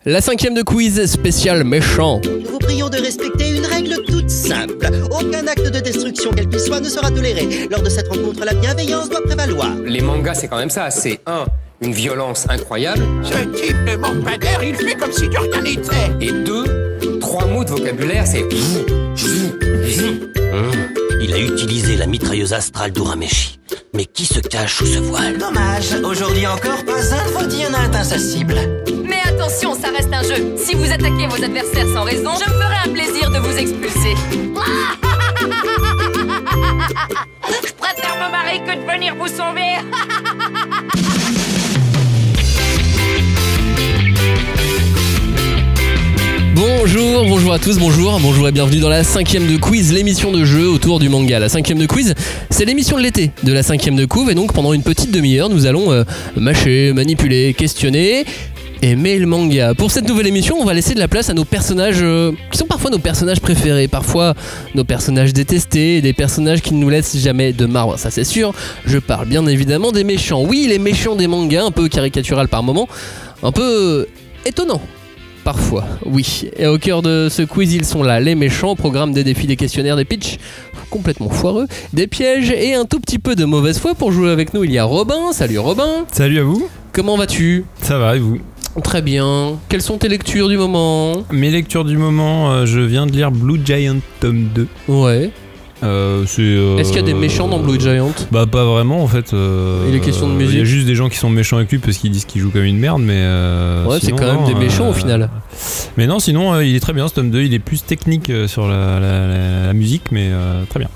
La 5e de quiz spécial méchant. Nous vous prions de respecter une règle toute simple. Aucun acte de destruction quel qu'il soit ne sera toléré. Lors de cette rencontre, la bienveillance doit prévaloir. Les mangas, c'est quand même ça. C'est une violence incroyable. Ce type ne manque pas d'air, il fait comme si de rien n'était. Et 3 mots de vocabulaire, c'est... Il a utilisé la mitrailleuse astrale d'Urameshi. Mais qui se cache sous ce voile? Dommage, aujourd'hui encore, pas un de vos dires n'a atteint sa cible. Mais attention, ça reste un jeu. Si vous attaquez vos adversaires sans raison, je me ferai un plaisir de vous expulser. Je préfère me marrer que de venir vous sauver. Bonjour à tous, bonjour et bienvenue dans la 5e de quiz, l'émission de jeu autour du manga. La 5e de quiz, c'est l'émission de l'été de la 5e de couve et donc pendant une petite demi-heure, nous allons mâcher, manipuler, questionner, aimer le manga. Pour cette nouvelle émission, on va laisser de la place à nos personnages qui sont parfois nos personnages préférés, parfois nos personnages détestés, des personnages qui ne nous laissent jamais de marbre, ça c'est sûr. Je parle bien évidemment des méchants. Oui, les méchants des mangas, un peu caricatural par moments, un peu étonnant. Parfois, oui. Et au cœur de ce quiz, ils sont là, les méchants, au programme des défis, des questionnaires, des pitchs complètement foireux, des pièges et un tout petit peu de mauvaise foi. Pour jouer avec nous, il y a Robin. Salut Robin. Salut à vous. Comment vas-tu ? Ça va et vous ? Très bien. Quelles sont tes lectures du moment ? Mes lectures du moment, je viens de lire Blue Giant tome 2. Ouais. Est-ce qu'il y a des méchants dans Blue Giant ? Bah pas vraiment en fait. Il est question de musique. Il y a juste des gens qui sont méchants avec lui parce qu'ils disent qu'il joue comme une merde, mais ouais, c'est quand même des méchants au final. Mais non, sinon il est très bien ce tome 2. Il est plus technique sur la musique, mais très bien.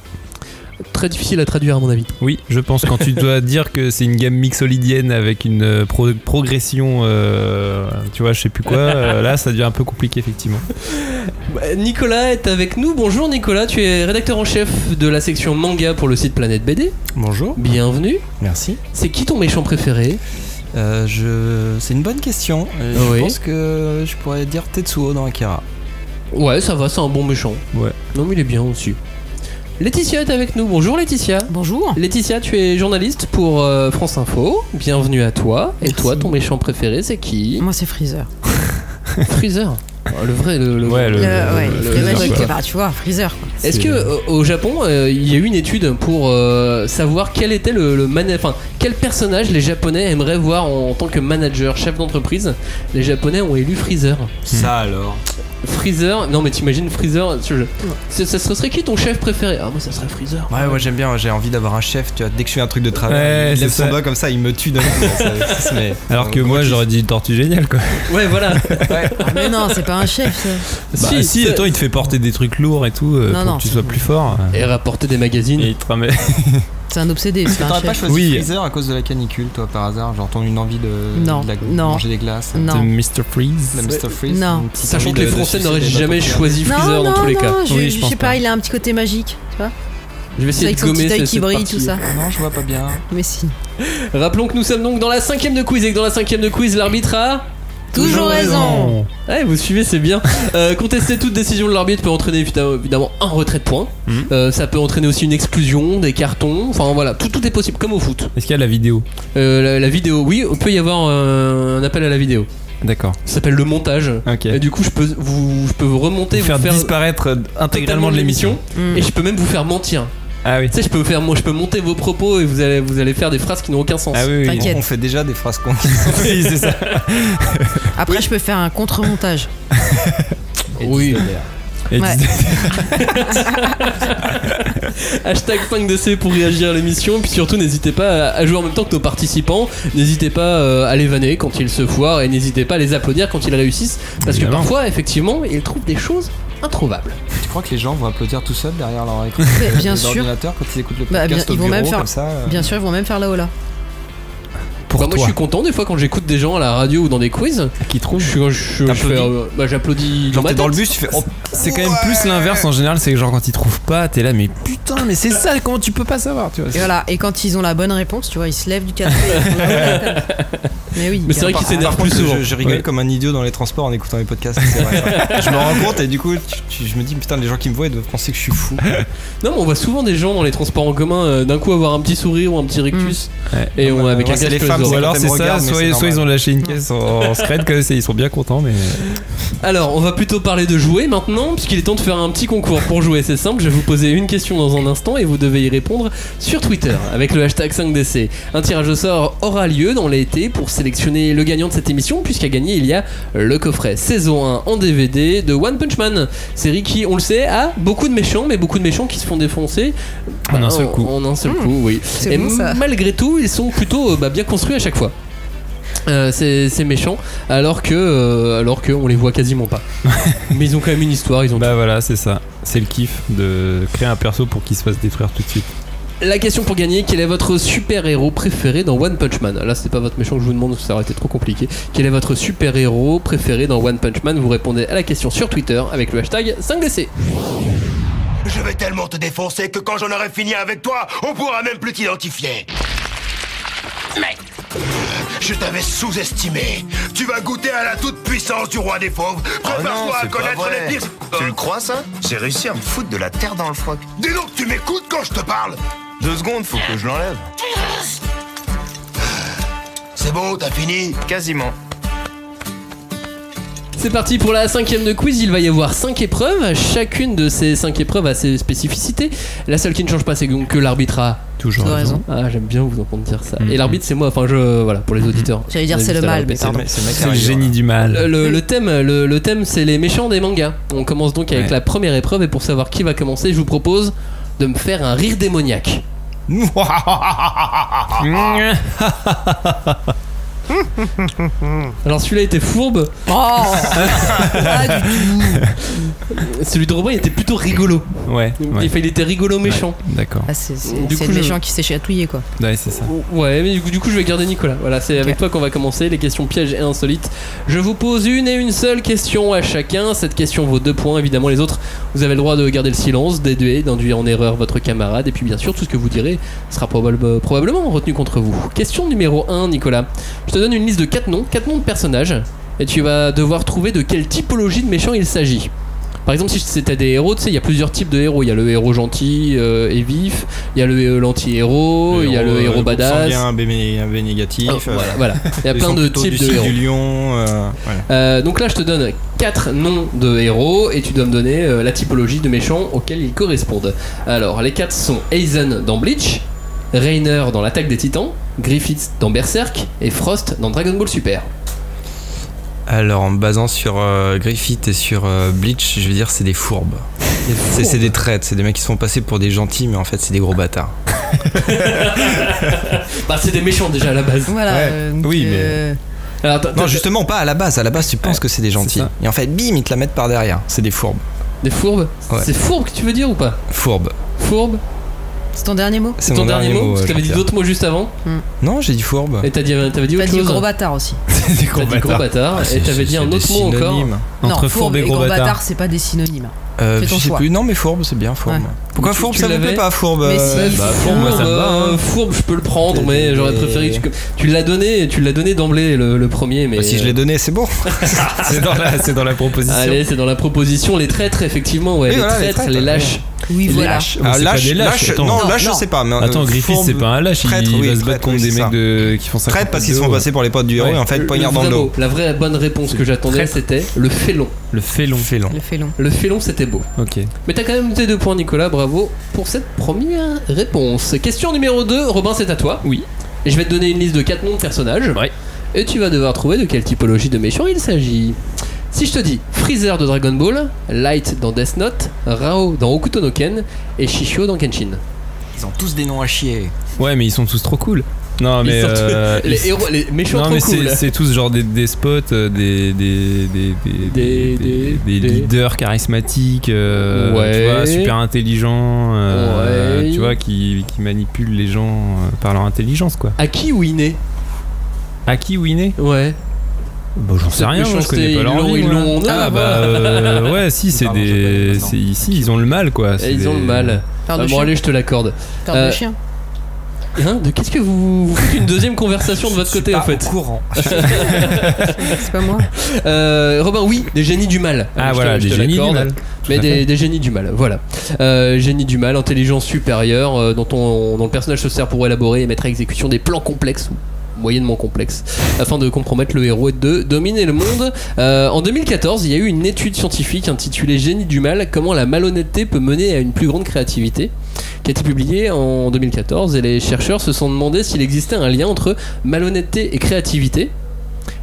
Très difficile à traduire à mon avis. Oui, je pense quand tu dois dire que c'est une gamme mixolydienne avec une progression, tu vois, je sais plus quoi, là ça devient un peu compliqué effectivement. Nicolas est avec nous. Bonjour Nicolas, tu es rédacteur en chef de la section manga pour le site Planète BD. Bonjour. Bienvenue. Merci. C'est qui ton méchant préféré ? C'est une bonne question. Je pense que je pourrais dire Tetsuo dans Akira. Ouais, ça va, c'est un bon méchant. Ouais. Non mais il est bien aussi. Laetitia est avec nous. Bonjour Laetitia. Bonjour. Laetitia, tu es journaliste pour France Info. Bienvenue à toi. Et Merci. toi, ton méchant préféré, c'est qui ? Moi, c'est Freezer. Freezer. Le vrai, le magique, quoi. bah, tu vois, Freezer. Quoi. Est-ce que au Japon, il y a eu une étude pour savoir quel était quel personnage les Japonais aimeraient voir en tant que manager, chef d'entreprise ? Les Japonais ont élu Freezer. Ça alors. Freezer, non mais t'imagines Freezer, ça serait qui ton chef préféré ? Ah moi ça serait Freezer. Ouais, j'aime bien, j'ai envie d'avoir un chef, tu vois, dès que je fais un truc de travers, Ouais, il lève c'est son ça. doigt comme ça, il me tue d'un coup. Alors que moi j'aurais dit Tortue Géniale quoi. Ouais voilà. Ah, mais non, c'est pas un chef, ça. Bah si, attends, il te fait porter des trucs lourds et tout pour que tu sois plus fort. Et rapporter des magazines. Et il te remet. C'est un obsédé, c'est T'aurais un pas chef. choisi Freezer à cause de la canicule, toi, par hasard? Genre, t'as une envie de manger des glaces? Non. Mr. Freeze. Le Mr. Freeze? Non. Sachant que les Français n'auraient jamais choisi Freezer dans tous les cas. Je sais pas, il a un petit côté magique, tu vois. Je vais essayer avec de son gommer petit œil cette qui brille, partie. tout ça. Non, je vois pas bien. Mais si. Rappelons que nous sommes donc dans la 5e de quiz et que dans la 5e de quiz, l'arbitre a... Toujours raison. Ouais, vous suivez, c'est bien. Contester toute décision de l'arbitre peut entraîner évidemment un retrait de points. Ça peut entraîner aussi une exclusion, des cartons. Enfin voilà, tout est possible, comme au foot. Est-ce qu'il y a la vidéo ? La vidéo, oui, il peut y avoir un appel à la vidéo. D'accord. Ça s'appelle le montage. Ok. Et du coup, je peux vous remonter, vous faire disparaître intégralement de l'émission. Et je peux même vous faire mentir. Ah oui. Tu sais, je peux monter vos propos et vous allez faire des phrases qui n'ont aucun sens. Ah oui, T'inquiète. On fait déjà des phrases con. oui, c'est ça. Après, je peux faire un contre-montage. Oui. Et Ouais. Hashtag 5DC pour réagir à l'émission. Puis surtout, n'hésitez pas à jouer en même temps que nos participants. N'hésitez pas à les vanner quand ils se foirent. Et n'hésitez pas à les applaudir quand ils réussissent. Parce que parfois, effectivement, ils trouvent des choses introuvables. Tu crois que les gens vont applaudir tout seuls derrière leur écran Bien sûr. d'ordinateur quand ils écoutent le Bah, podcast ils au vont bureau même faire. comme ça Bien sûr, ils vont même faire là-haut là. Pour moi, je suis content des fois quand j'écoute des gens à la radio ou dans des quiz. Qui trouvent. J'applaudis. Genre t'es dans le bus, tu fais. C'est quand même plus l'inverse en général, c'est que genre quand ils trouvent pas, t'es là, mais putain, mais c'est ça, comment tu peux pas savoir, tu vois. Et voilà, et quand ils ont la bonne réponse, tu vois, ils se lèvent du café. Mais c'est vrai qu'il s'énerve plus souvent. Je rigole comme un idiot dans les transports en écoutant les podcasts. C'est vrai. Je me rends compte et du coup, je me dis putain, les gens qui me voient ils doivent penser que je suis fou. Non, mais on voit souvent des gens dans les transports en commun d'un coup avoir un petit sourire ou un petit rictus. Et on avec un casque. Les femmes, ou alors c'est ça, soit ils ont lâché une caisse en scred comme ça, ils sont bien contents. Mais alors, on va plutôt parler de jouer maintenant, puisqu'il est temps de faire un petit concours pour jouer. C'est simple, je vais vous poser une question dans un instant et vous devez y répondre sur Twitter avec le hashtag 5DC. Un tirage au sort aura lieu dans l'été pour sélectionner le gagnant de cette émission, puisqu'à gagner il y a le coffret saison 1 en DVD de One Punch Man, série qui, on le sait, a beaucoup de méchants, mais beaucoup de méchants qui se font défoncer en un seul coup. En un seul coup, oui. C'est Et bon, ça. malgré tout, ils sont plutôt bien construits à chaque fois. C'est méchant, alors que on les voit quasiment pas. Mais ils ont quand même une histoire, ils ont bah voilà, c'est ça. C'est le kiff de créer un perso pour qu'il se fasse détruire tout de suite. La question pour gagner, quel est votre super-héros préféré dans One Punch Man? Là, c'est pas votre méchant que je vous demande, ça aurait été trop compliqué. Quel est votre super-héros préféré dans One Punch Man? Vous répondez à la question sur Twitter avec le hashtag 5DC. Je vais tellement te défoncer que quand j'en aurai fini avec toi, on pourra même plus t'identifier. Mais je t'avais sous-estimé. Tu vas goûter à la toute-puissance du roi des fauves. Prépare-toi à connaître les pires. Tu le crois ça? J'ai réussi à me foutre de la terre dans le froc. Dis donc, tu m'écoutes quand je te parle? 2 secondes, faut que je l'enlève. C'est bon, t'as fini? Quasiment. C'est parti pour la 5ème de quiz, il va y avoir 5 épreuves. Chacune de ces 5 épreuves a ses spécificités. La seule qui ne change pas, c'est donc que l'arbitre a toujours raison. Ah, j'aime bien vous entendre dire ça. Et l'arbitre, c'est moi, enfin voilà, pour les auditeurs. J'allais dire c'est le mal, mais pardon. C'est le génie du mal. Le thème, c'est les méchants des mangas. On commence donc avec la première épreuve, et pour savoir qui va commencer, je vous propose de me faire un rire démoniaque. Alors celui-là était fourbe. Oh pas du tout. Celui de Robin était plutôt rigolo. Ouais. Il était rigolo méchant. D'accord. Ah, c'est le méchant qui s'est chatouillé quoi. Ouais, c'est ça. Ouais, mais du coup je vais garder Nicolas. Voilà, c'est avec toi qu'on va commencer les questions pièges et insolites. Je vous pose une et une seule question à chacun. Cette question vaut 2 points. Évidemment, les autres, vous avez le droit de garder le silence, d'induire en erreur votre camarade. Et puis bien sûr, tout ce que vous direz sera probablement retenu contre vous. Question numéro 1, Nicolas. Je te donne une liste de 4 noms de personnages, et tu vas devoir trouver de quelle typologie de méchant il s'agit. Par exemple, si c'était des héros, tu sais, il y a plusieurs types de héros. Il y a le héros gentil et vif, il y a l'anti-héros, il y a le héros badass. Un B négatif. Voilà. Il y a plein de types de héros. Du lion, donc là, je te donne 4 noms de héros et tu dois me donner la typologie de méchants auxquels ils correspondent. Alors, les 4 sont Aizen dans Bleach, Reiner dans l'Attaque des Titans, Griffith dans Berserk et Frost dans Dragon Ball Super. Alors en me basant sur Griffith et sur Bleach, je veux dire c'est des fourbes. C'est des traîtres, c'est des mecs qui se font passer pour des gentils mais en fait c'est des gros bâtards. Bah c'est des méchants déjà à la base. Voilà. Oui mais... Alors, non justement pas à la base tu penses que c'est des gentils. Et en fait bim ils te la mettent par derrière, c'est des fourbes. Des fourbes? C'est fourbe que tu veux dire ou pas? Fourbe. C'est ton dernier mot? C'est ton dernier mot? Parce que t'avais dit d'autres mots juste avant? Non, j'ai dit fourbe. Et t'avais dit autre chose? gros bâtard aussi. T'as dit gros bâtard. Et t'avais dit un autre mot encore? Entre fourbe et gros bâtard, c'est pas des synonymes. Je sais plus. Non mais fourbe c'est bien fourbe. Pourquoi fourbe ça vous plaît pas fourbe? Fourbe, moi ça me va. Fourbe je peux le prendre mais j'aurais préféré que tu l'as donné d'emblée le premier mais si je l'ai donné c'est bon. c'est dans la proposition. Allez c'est dans la proposition. Les traîtres effectivement les traîtres, les lâches. Oui voilà. Lâche non lâche je sais pas mais attends Griffith c'est pas un lâche, il va se battre contre des mecs qui font ça. Traître parce qu'ils se font passer pour les potes du héros et en fait poignard dans le dos. La vraie bonne réponse que j'attendais c'était le félon. Le félon c'était beau. Ok. Mais t'as quand même tes 2 points Nicolas, bravo pour cette première réponse. Question numéro 2, Robin c'est à toi. Oui. Et je vais te donner une liste de 4 noms de personnages. Ouais. Et tu vas devoir trouver de quelle typologie de méchant il s'agit. Si je te dis Freezer de Dragon Ball, Light dans Death Note, Rao dans Hokuto no Ken et Shishio dans Kenshin. Ils ont tous des noms à chier. Ouais mais ils sont tous trop cool. Non mais les méchants trop cool. C'est tous genre des spots, des leaders charismatiques, tu vois, super intelligents, tu vois, qui manipulent les gens par leur intelligence quoi. Aki ou Iné? Ouais. Bah j'en sais rien, moi je connais pas leur vie. Ah bah ouais si c'est ici ils ont le mal quoi. Ils ont le mal. Bon allez je te l'accorde. Père de chien. De qu'est-ce que vous faites une deuxième conversation de votre côté en fait? Courant. C'est pas moi. Robin, oui, des génies du mal. Ah voilà, des génies du mal. Mais des génies du mal, voilà. Génie du mal, intelligence supérieure, dont le personnage se sert pour élaborer et mettre à exécution des plans complexes, moyennement complexes, afin de compromettre le héros et de dominer le monde. En 2014, il y a eu une étude scientifique intitulée Génie du mal, comment la malhonnêteté peut mener à une plus grande créativité, qui a été publiée en 2014, et les chercheurs se sont demandé s'il existait un lien entre malhonnêteté et créativité.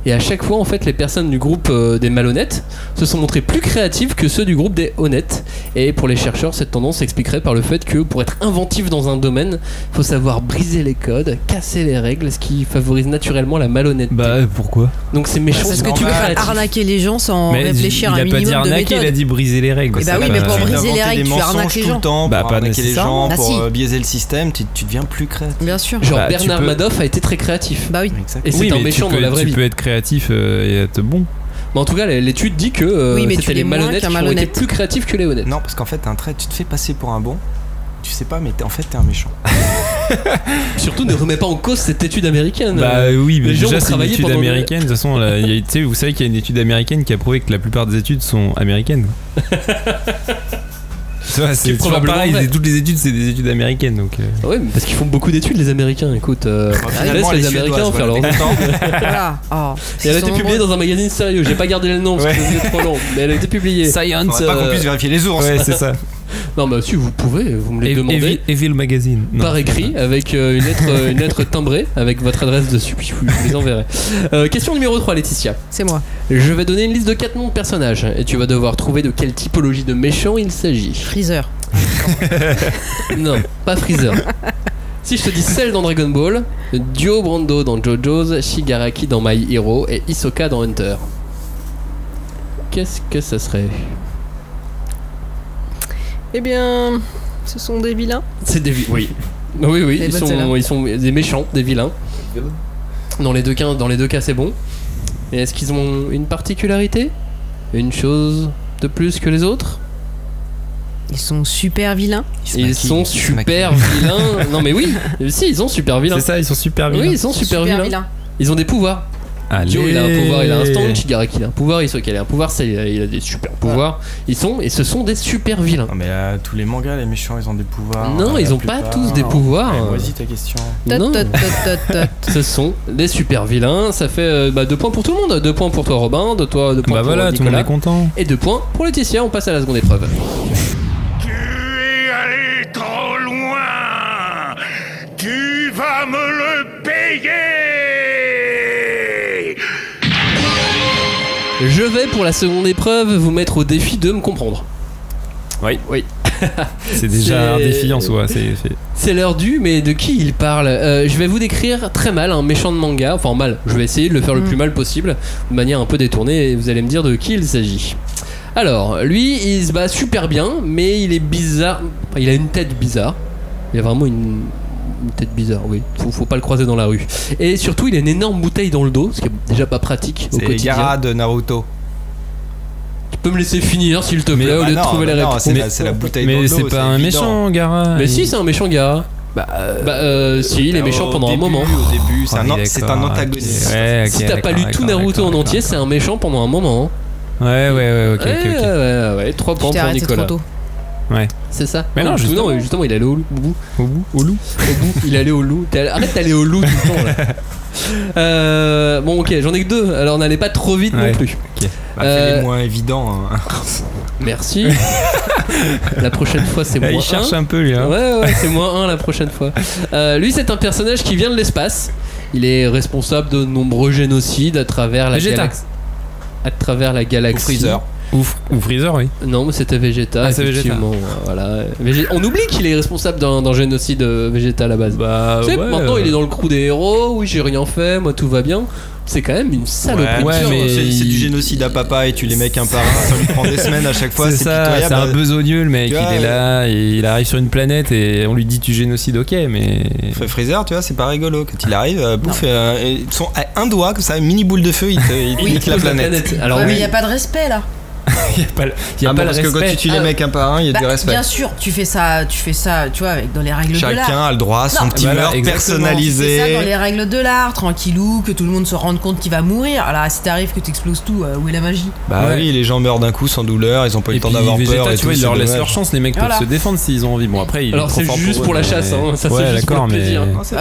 Et à chaque fois, en fait, les personnes du groupe des malhonnêtes se sont montrées plus créatives que ceux du groupe des honnêtes. Et pour les chercheurs, cette tendance s'expliquerait par le fait que pour être inventif dans un domaine, il faut savoir briser les codes, casser les règles, ce qui favorise naturellement la malhonnêteté. Bah pourquoi? Donc c'est méchant. Parce que tu peux arnaquer les gens sans réfléchir à un minimum de méthode. Il a pas dit arnaquer, il a dit briser les règles. Bah oui, mais pour briser les règles, tu arnaques les gens. Bah pas arnaquer les gens, Bah, pour si. biaiser le système, tu deviens plus créatif. Bien sûr. Genre Bernard Madoff a été très créatif. Bah oui. Et c'est un méchant dans la vraie vie. Tu peux être créatif et être bon. Mais en tout cas, l'étude dit que c'était les malhonnêtes qui ont été plus créatifs que les honnêtes. Non, parce qu'en fait, t'as un trait, tu te fais passer pour un bon, tu sais pas, mais en fait, t'es un méchant. Surtout, ne remets pas en cause cette étude américaine. Bah oui, mais les gens déjà, ont c'est une travaillé étude pendant américaine. De toute façon, là, tu sais, vous savez qu'il y a une étude américaine qui a prouvé que la plupart des études sont américaines. C'est probablement pareil, vrai. toutes les études, c'est des études américaines. Donc, Ouais, mais parce qu'ils font beaucoup d'études, les Américains. Écoute, finalement, laisse les les Américains faire leur Voilà. Oh, Et elle a été publiée dans un magazine sérieux. J'ai pas gardé le nom parce que c'était trop long, mais elle a été publiée. Science. Pas qu'on puisse vérifier les ours. Ouais, c'est ça. Non, bah si vous pouvez, vous me les demandez. Evil Magazine. Non. Par écrit, avec une lettre timbrée, avec votre adresse dessus, puis je vous les enverrai. Question numéro 3, Laetitia. C'est moi. Je vais donner une liste de 4 noms de personnages, et tu vas devoir trouver de quelle typologie de méchant il s'agit. Freezer. Non, pas Freezer. Si je te dis Cell dans Dragon Ball, Dio Brando dans JoJo's, Shigaraki dans My Hero et Hisoka dans Hunter. Qu'est-ce que ça serait? Eh bien, ce sont des vilains. C'est des vilains, oui. Oui, Les ils sont des méchants, des vilains. Dans les deux cas, c'est bon. Et est-ce qu'ils ont une particularité? Une chose de plus que les autres? Ils sont super vilains. Ils sont super vilains. Non mais oui, si, ils sont super vilains. C'est ça, ils sont super vilains. Oui, ils sont super vilains. Ils ont des pouvoirs. Allez. Dio, il a un pouvoir, il a un stand. Shigaraki, il a un pouvoir. Hisoka, il a un pouvoir. Ça, il a des super pouvoirs. Et ce sont des super vilains. Non, mais tous les mangas, les méchants, ils ont des pouvoirs. Non, ils ont pas tous des pouvoirs. Vas-y, ta question. Non. Ce sont des super vilains. Ça fait 2 points pour tout le monde. 2 points pour toi, Robin. 2 points pour Bah voilà, Nicolas. tout le monde est content. Et 2 points pour Laetitia. On passe à la seconde épreuve. Tu es allé trop loin. Tu vas me le payer. Je vais pour la seconde épreuve vous mettre au défi de me comprendre. Oui. Oui. C'est déjà un défi en soi. C'est l'heure du, mais de qui il parle? Je vais vous décrire très mal un méchant de manga. Enfin mal, je vais essayer de le faire le plus mal possible, de manière un peu détournée, et vous allez me dire de qui il s'agit. Alors, lui, il se bat super bien, mais il est bizarre. Enfin, il a une tête bizarre. Il a vraiment une tête bizarre, oui. Faut pas le croiser dans la rue. Et surtout, il a une énorme bouteille dans le dos, ce qui est déjà pas pratique au quotidien. C'est Gaara de Naruto. Tu peux me laisser finir, s'il te plaît, au lieu de trouver les réponses. C'est la bouteille dans le Mais dos. c'est pas un méchant, Gaara. Mais si, c'est un méchant, Gaara. Si, il est méchant pendant un moment. Au début, c'est un antagoniste. Ouais, si t'as pas lu tout Naruto en entier, c'est un méchant pendant un moment. Ouais, ok. Ouais, 3 points pour Nicolas. Trop tôt. Ouais. C'est ça. Mais non, justement, il est allé au loup. Au loup. Il est allé au loup. Arrête d'aller au loup tout le temps là. Bon, ok, j'en ai que 2. Alors n'allez pas trop vite non plus. Okay. Fais les moins évidents. Hein. Merci. La prochaine fois, c'est moins 1. Il cherche un peu lui. Hein. Ouais, c'est moins 1 la prochaine fois. Lui, c'est un personnage qui vient de l'espace. Il est responsable de nombreux génocides à travers la galaxie. À travers la galaxie. Freezer. Ou Freezer, oui. Non, mais c'était Vegeta. C'est Vegeta. Voilà. On oublie qu'il est responsable d'un génocide Vegeta à la base. Maintenant, il est dans le crew des héros. Oui, j'ai rien fait. Moi, tout va bien. C'est quand même une saloperie. Ouais, mais c'est du génocide à papa et tu les mecs un par un. Ça lui prend des semaines à chaque fois. C'est ça. pitoyable. C'est un besogneux, le mec. Il est là. Il arrive sur une planète et on lui dit tu génocides, ok, mais. Freezer, tu vois, c'est pas rigolo. Quand il arrive, bouffe, un doigt, comme ça, une mini boule de feu, il nique la planète. Alors, mais il y a pas de respect là. Il y a pas le parce respect. que quand tu tues les mecs un par un, il y a du respect. Bien sûr, tu fais ça, tu vois, dans les règles de l'art. Chacun a le droit à son petit meurtre personnalisé. Tu fais ça dans les règles de l'art, tranquillou, que tout le monde se rende compte qu'il va mourir. Alors si t'arrives que t'exploses tout, où est la magie? Bah oui, les gens meurent d'un coup sans douleur, ils ont pas eu le temps d'avoir peur. Et tu vois, ils leur laissent leur chance, les mecs peuvent se défendre s'ils ont envie. Bon après, alors c'est juste pour la chasse, ça c'est juste pour le plaisir. C'est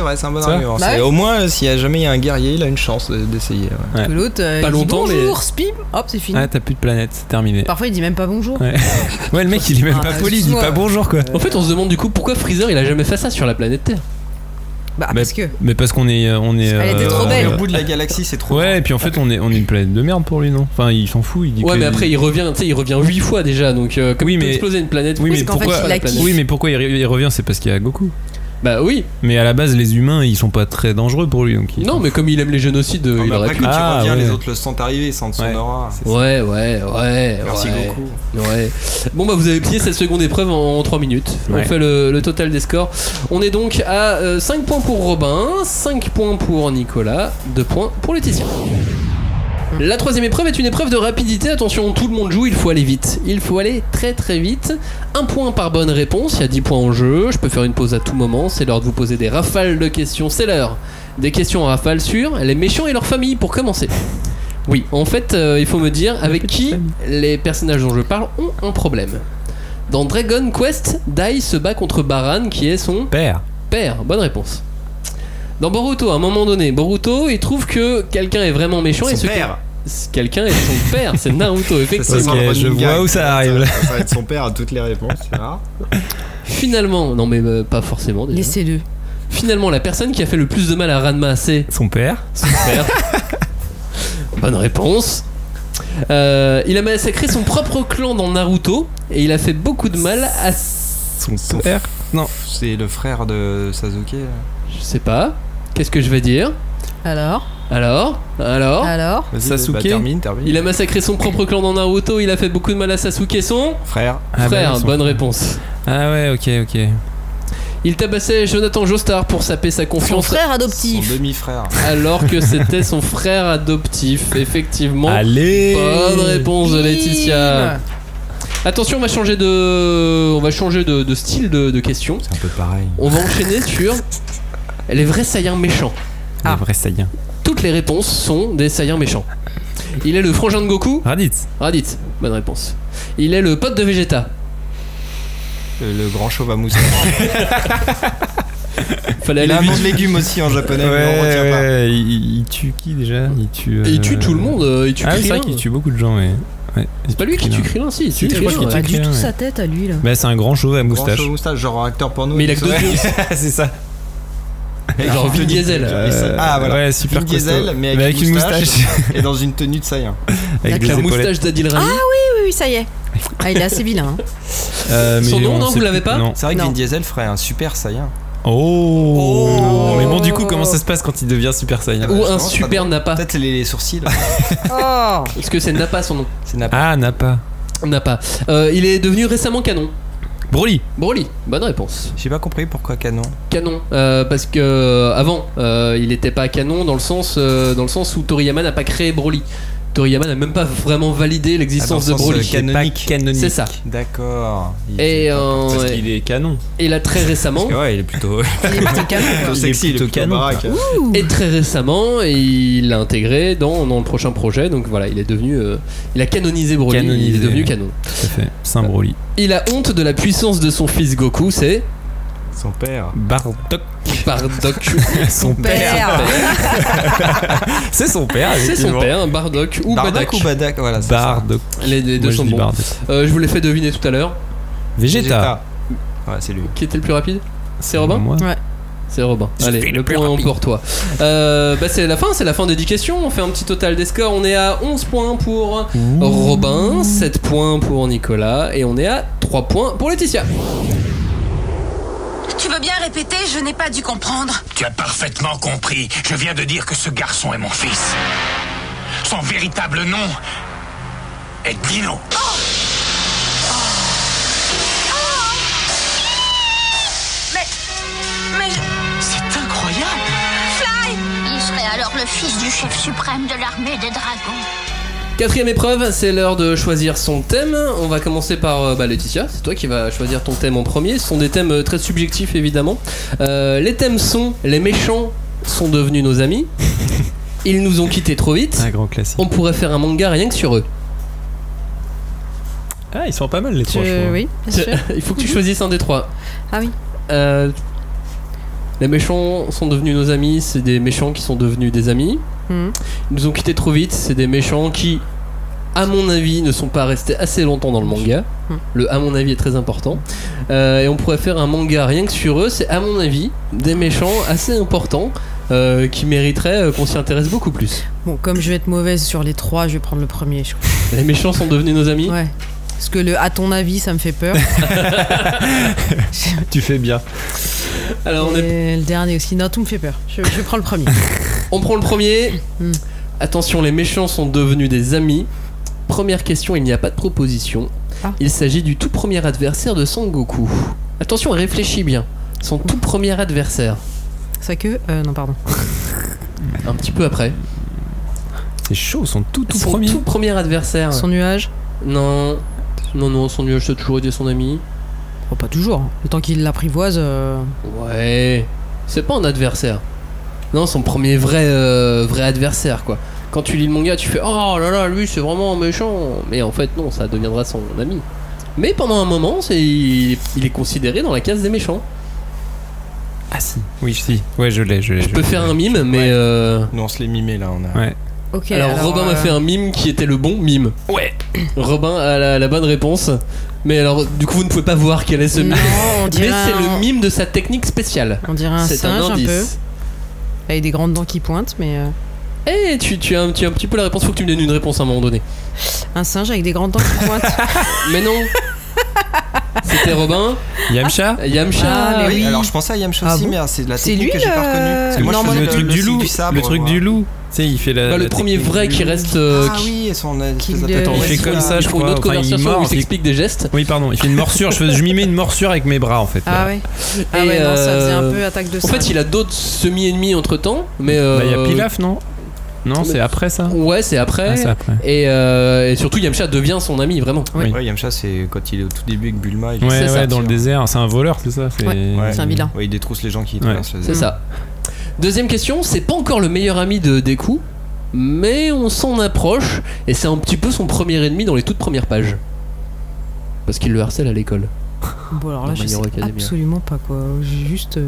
vrai, c'est un bon argument. Au moins, s'il y a jamais un guerrier, il a une chance d'essayer. Que l'autre, pas longtemps, mais bonjour, spim, hop, c'est fini. Ah, t'as plus de planète, c'est terminé. Parfois il dit même pas bonjour. Ouais, le mec il est même pas poli, il dit pas bonjour quoi. En fait, on se demande du coup pourquoi Freezer il a jamais fait ça sur la planète Terre. Bah parce que. Mais parce qu'on est. Elle était trop belle. Au bout de la galaxie, c'est trop. Ouais, et puis en fait, on est une planète de merde pour lui, non? Enfin, il s'en fout. Il dit ouais, mais après, il revient 8 fois déjà, donc comme il peut exploser une planète. Oui, mais pourquoi il revient? C'est parce qu'il y a Goku. Bah oui. Mais à la base, les humains, ils sont pas très dangereux pour lui. Donc non, mais comme il aime les génocides, il aurait pu. Quand il revient, les autres le sentent arriver, sentent son aura. Ouais. Merci Goku. Ouais. Bon bah vous avez plié cette seconde épreuve en 3 minutes. On fait le total des scores. On est donc à 5 points pour Robin, 5 points pour Nicolas, 2 points pour Laetitia. La troisième épreuve est une épreuve de rapidité. Attention, tout le monde joue, il faut aller vite. Il faut aller très très vite. 1 point par bonne réponse, il y a 10 points en jeu. Je peux faire une pause à tout moment. C'est l'heure de vous poser des rafales de questions. C'est l'heure des questions en rafale sur les méchants et leur famille pour commencer. Oui, en fait, il faut me dire avec qui les personnages dont je parle ont un problème. Dans Dragon Quest, Dai se bat contre Baran qui est son père. Bonne réponse. Dans Boruto, à un moment donné, Boruto, il trouve que quelqu'un est vraiment méchant et quelqu'un est son père, c'est Naruto, effectivement. Okay, je vois où ça arrive. Ça va être son père à toutes les réponses, c'est rare. Finalement, non mais pas forcément déjà. Laissez-le. Finalement, la personne qui a fait le plus de mal à Ranma, c'est son père. Bonne réponse. Il a massacré son propre clan dans Naruto et il a fait beaucoup de mal à son père. Non, c'est le frère de Sasuke. Je sais pas. Qu'est-ce que je vais dire? Alors Sasuke, termine. Il a massacré son propre clan dans Naruto, il a fait beaucoup de mal à Sasuke, son frère. Bonne réponse. Ah ouais, ok. Il tabassait Jonathan Joestar pour saper sa confiance. Son frère adoptif. Son demi-frère. Alors que c'était son frère adoptif, effectivement. Allez. Bonne réponse de Laetitia. Attention, on va changer de style de questions. C'est un peu pareil. On va enchaîner sur les vrais Saiyans méchants. Les vrais Saiyans. Toutes les réponses sont des Saiyans méchants. Il est le frangin de Goku. Raditz. Bonne réponse. Il est le pote de Vegeta. Le grand chauve à moustache. Il a un nom de légumes aussi en japonais. Mais on retient pas. Il tue qui déjà? Il tue tout le monde. Il tue c'est vrai qu'il tue beaucoup de gens. Ouais. C'est pas lui qui tue Krillin, si. Il a pas du tout sa tête à lui là. Bah c'est un grand chauve à moustache. Grand chauve à moustache, genre acteur porno. Mais il a que 2 yeux. C'est ça. Genre Vin Diesel. Voilà. Ouais, super Vin Diesel, mais avec une moustache. Et dans une tenue de Saiyan. Avec la moustache d'Adil Rami. Ah oui, ça y est. Il est assez vilain. Son nom, non, vous l'avez pas? C'est vrai que Vin Diesel ferait un super Saiyan. Oh. Mais bon, du coup, comment ça se passe quand il devient Super Saiyan? Ou un super Nappa. Peut-être les sourcils. Est-ce que c'est Nappa son nom? C'est Nappa. Ah, Nappa. Il est devenu récemment canon. Broly, bonne réponse. J'ai pas compris pourquoi canon. Parce que avant, il était pas canon dans le sens où Toriyama n'a pas créé Broly. Toriyama n'a même pas vraiment validé l'existence de Broly. Canonique. C'est ça. D'accord. Parce qu'il est canon. Et là très récemment. Ouais, il est plutôt. Il est plutôt canon. Il est plutôt canon. Et très récemment, il l'a intégré dans le prochain projet. Donc voilà, il est devenu. Il a canonisé Broly. Il est devenu canon. Tout à fait. Saint Broly. Il a honte de la puissance de son fils Goku. C'est son père. Bardock. Son père. C'est son père. C'est son père, Bardock ou Badak. Voilà, Bardock. Les deux sont bons. Je vous l'ai fait deviner tout à l'heure. Vegeta. Ouais, c'est lui. Qui était le plus rapide? C'est Robin? Ouais. C'est Robin. Allez, le point pour toi. C'est la fin des 10 questions. On fait un petit total des scores. On est à 11 points pour Robin, 7 points pour Nicolas et on est à 3 points pour Laetitia. Tu veux bien répéter? Je n'ai pas dû comprendre. Tu as parfaitement compris. Je viens de dire que ce garçon est mon fils. Son véritable nom est Dino. Mais... C'est incroyable. Fly! Il serait alors le fils du chef suprême de l'armée des dragons. 4e épreuve, c'est l'heure de choisir son thème. On va commencer par Laetitia, c'est toi qui vas choisir ton thème en premier. Ce sont des thèmes très subjectifs évidemment. Les thèmes sont: les méchants sont devenus nos amis, ils nous ont quittés trop vite, Un grand classique. on pourrait faire un manga rien que sur eux. Ah, ils sont pas mal les trois, je crois. Oui, bien sûr. Il faut que tu choisisses un des trois. Ah oui. Les méchants sont devenus nos amis, c'est des méchants qui sont devenus des amis. Ils nous ont quittés trop vite, c'est des méchants qui, à mon avis, ne sont pas restés assez longtemps dans le manga. Le à mon avis est très important. Et on pourrait faire un manga rien que sur eux, c'est à mon avis des méchants assez importants qui mériteraient qu'on s'y intéresse beaucoup plus. Bon, comme je vais être mauvaise sur les 3, je vais prendre le premier, je crois. Les méchants sont devenus nos amis. Ouais. Parce que le à ton avis, ça me fait peur. Tu fais bien. Alors Et le dernier aussi. Non, tout me fait peur. Je prends le premier. On prend le premier. Attention, les méchants sont devenus des amis. Première question, il n'y a pas de proposition. Il s'agit du tout premier adversaire de Son Goku. Attention, réfléchis bien. Son tout premier adversaire. Ça que non, pardon. Un petit peu après. C'est chaud, son tout Son tout premier adversaire. Son nuage. Non, son nuage, ça a toujours été son ami. Oh, pas toujours. Le temps qu'il l'apprivoise. Ouais, c'est pas un adversaire. Non, son premier vrai adversaire, quoi. Quand tu lis le manga, tu fais oh là là, lui c'est vraiment méchant. Mais en fait, non, ça deviendra son ami. Mais pendant un moment, il est considéré dans la case des méchants. Ah si. Oui, si. Ouais, je l'ai. Je peux faire un mime, mais. Nous, on se l'est mimé là. On a... Ouais. Ok. Alors Robin m'a fait un mime qui était le bon mime. Ouais. Robin a la bonne réponse. Mais alors, du coup, vous ne pouvez pas voir quel est ce mime. Non, on Mais dirait c'est le mime de sa technique spéciale. On dirait un C'est singe un peu. indice. Avec des grandes dents qui pointent, mais. Eh, tu as un petit peu la réponse. Faut que tu me donnes une réponse à un moment donné. Un singe avec des grandes dents qui pointent. Mais non. C'était Robin. Yamcha. Yamcha. Ah, mais oui. Alors je pensais à Yamcha Ah aussi, bon mais c'est de la C'est technique lui, que j'ai pas reconnue. Parce que moi, non, je moi, faisais Le truc du signe loup. sabre, Le truc voilà. du loup. Tu sais, il fait la. Le la premier technique vrai du qui loup. reste. Ah oui, et son espèce de qu'il tête en il fait wrestling. comme ça, je Ils font une crois. autre Enfin, il conversation mord, où il il- t'explique des gestes. Oui, pardon. Il fait une morsure. Je lui mets une morsure avec mes bras en fait. Ah ouais. Ah Et, ouais, non, ça faisait un peu attaque de En singe. fait, il a d'autres semi-ennemis entre temps. Mais. Bah, il y a Pilaf, non? Non, c'est après ça. Ouais, c'est après. Ah, c'est après. Et surtout, Yamcha devient son ami, vraiment. Oui. Ouais, Yamcha, c'est quand il est au tout début avec Bulma. Il Ouais, C'est ça. ouais, dans le désert. C'est un voleur, c'est ça. Ouais. C'est un vilain. Ouais, il détrousse les gens qui traversent le C'est désert. ça. Deuxième question, c'est pas encore le meilleur ami de Deku, mais on s'en approche, et c'est un petit peu son premier ennemi dans les toutes premières pages. Parce qu'il le harcèle à l'école. Bon, alors là, Dans je My sais Hero Academia. absolument pas quoi. J'ai juste.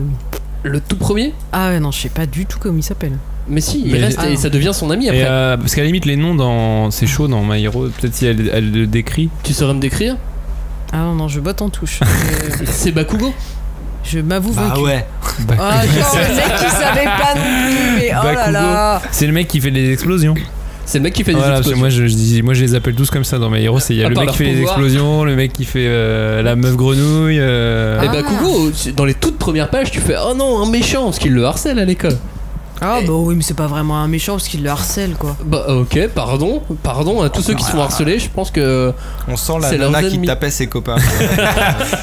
Le tout premier? Ah ouais, non, je sais pas du tout comment il s'appelle. Mais si, il Mais- reste et ça devient son ami Et après. parce qu'à la limite, les noms dans. C'est chaud dans My Hero. Peut-être si elle le décrit. Tu saurais me décrire? Ah non, non, je botte en touche. C'est Bakugo? Je m'avoue Bah vaincu. ouais. Ah, genre le mec qui savait pas non plus, mais oh là Bakugo. là. C'est le mec qui fait des explosions. C'est le mec qui fait des Voilà, parce que explosions. moi je les appelle tous comme ça dans My Hero. Il y a À le part mec leur qui fait les pouvoir. explosions, le mec qui fait la meuf grenouille. Et Bakugo, dans les toutes premières pages, tu fais oh non, un méchant, parce qu'il le harcèle à l'école. Ah bah oui, mais c'est pas vraiment un méchant parce qu'il le harcèle quoi. Bah ok, pardon à tous ceux qui se font harceler, je pense que On sent la c'est nana leurs qui ennemis. tapait ses copains.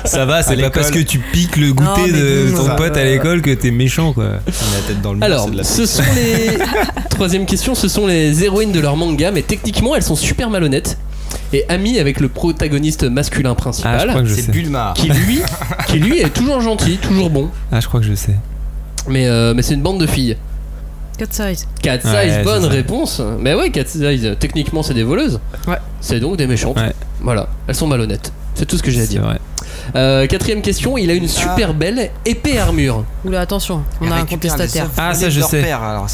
Ça va, c'est À pas parce que l'école. tu piques le goûter Non, mais de bon, ton ça pote à l'école que t'es méchant quoi. On a la tête dans le mur, Alors, c'est de la ce sont les. Troisième question, ce sont les héroïnes de leur manga, mais techniquement elles sont super malhonnêtes et amies avec le protagoniste masculin Ah, je principal, crois que je C'est sais. Bulma. qui lui est toujours gentil, toujours bon, Ah, je crois que je sais. mais c'est une bande de filles. Cat size. Cat Size, Ouais, bonne c'est ça. réponse. Mais ouais, Cat Size, techniquement c'est des voleuses. Ouais. C'est donc des méchantes. Ouais. Voilà, elles sont malhonnêtes. C'est tout ce que j'ai à C'est dire. vrai. Quatrième question, il a une super belle épée armure. Oula, attention, on a un contestataire. Ah, ça, je sais.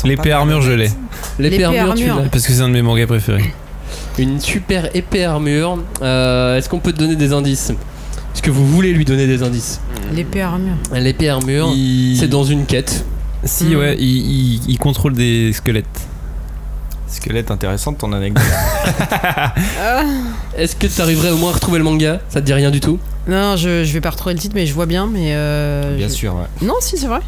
L'épée armure, je l'ai. L'épée armure, tu l'as. Parce que c'est un de mes mangas préférés. Une super épée armure. Est-ce qu'on peut te donner des indices? Est-ce que vous voulez lui donner des indices? L'épée armure. L'épée armure, c'est dans une quête. Si, ouais, il contrôle des squelettes. Squelette intéressante ton anecdote. Est-ce que tu arriverais au moins à retrouver le manga? Ça te dit rien du tout? Non, je vais pas retrouver le titre, mais je vois bien, mais. Bien sûr, ouais. Non, si, c'est vrai.